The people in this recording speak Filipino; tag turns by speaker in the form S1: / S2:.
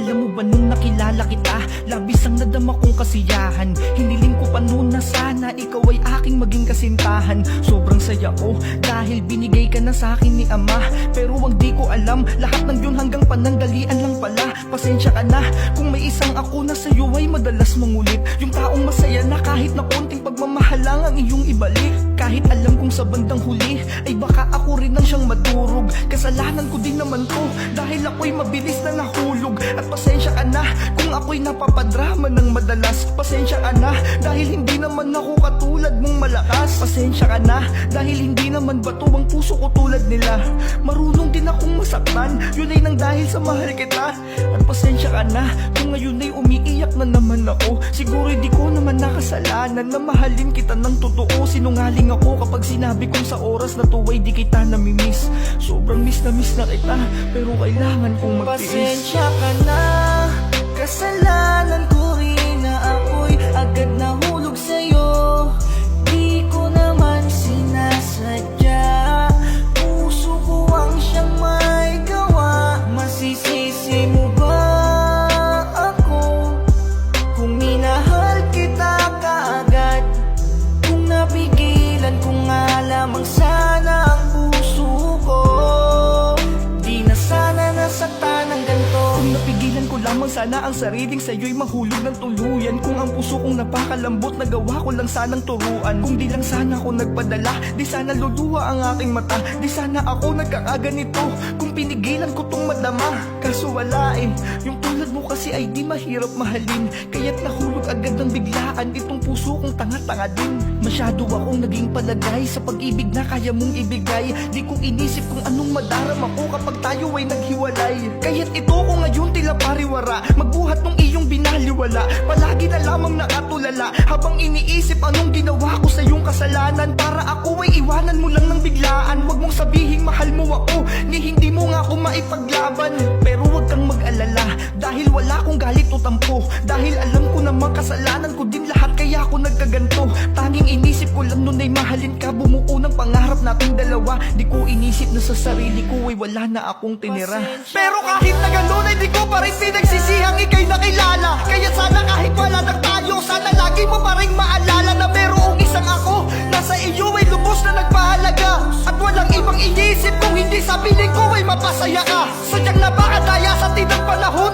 S1: Alam mo ba nung nakilala kita, labis ang nadama kong kasiyahan. Hiniling ko pa noon na sana ikaw ay aking maging kasintahan. Sobrang saya ko dahil binigay ka na sa akin ni Ama. Pero wag di ko alam, lahat ng yun hanggang panandalian lang pala. Pasensya ka na kung may isang ako na sa'yo ay madalas mangulit. Yung taong masaya na kahit na konting pagmamahal lang ang iyong ibalik. Kahit alam kong sa bandang huli ay baka ako rin ang siyang madurog. Kasalanan ko din naman to dahil ako'y mabilis na nahulog. At pasensya ka na kung ako'y napapadrama ng madalas. Pasensya ka na dahil hindi naman ako katulad mong malakas. Pasensya ka na dahil hindi naman bato ang puso ko tulad nila. Marunong din akong masaktan, yun ay nang dahil sa mahal kita. At pasensya ka na kung ngayon ay umiiyak na naman ako. Siguro di ko naman nakasalanan na mahalin kita ng totoo. Sinungaling ako kapag sinabi kong sa oras na to ay di kita namimiss. Sobrang miss na kita, pero kailangan kong magtiis.
S2: Pasensya ka na, kasalanan ko rin na ako'y agad nahulog sa'yo. Di ko naman sinasadya, puso ko ang siyang may gawa. Masisisi mo ba ako kung minahal kita kaagad? Kung napigilan ko nga lamang sana ang puso ko, di na sana nasaktan ng ganito.
S1: Kung napigilan ko lamang sana ang sariling sa'yo'y mahulog ng tuluyan. Kung ang puso kong napakalambot, nagawa ko lang sanang turuan. Kung di lang sana ako nagpadala, di sana luluha ang aking mata. Di sana ako nagkakaganito kung pinigilan ko tong madama. Kaso wala yung tulad mo kasi ay di mahirap mahalin. Kaya't nahulog agad ng biglaan itong puso kong tanga-tanga din. Masyado akong naging palagay sa pag-ibig na kaya mong ibigay. Di ko inisip kung anong madarama ko kapag tayo ay naghiwalay. Kaya't ito ko ngayon tila pariwara, magbuhat ng iyong binaliwala. Palagi na lamang nakatulala habang iniisip anong ginawa ko sa iyong kasalanan. Para ako ay iwanan mo lang ng biglaan. Huwag mong sabihing mahal mo ako, ni hindi mo nga ako maipaglaban. Pero huwag kang mag-alala dahil wala akong galit o tampo. Dahil alam ko namang kasalanan ko din lahat kaya ako nagkaganto. Tanging inisip ko lang nun ay mahalin ka, bumuo ng pangarap nating dalawa. Di ko inisip na sa sarili ko ay wala na akong tinira. Pero kahit na ganun ay di ko pa rin pinagsisihang ika'y nakilala. Kaya sana kahit wala na tayo, sana lagi mo pa rin maalala na merong isang ako na sa iyo ay lubos na nagpahalaga. At walang ibang inisip kung hindi sa piling ko ay mapasaya ka. Sadyang napakadaya sa tinang panahon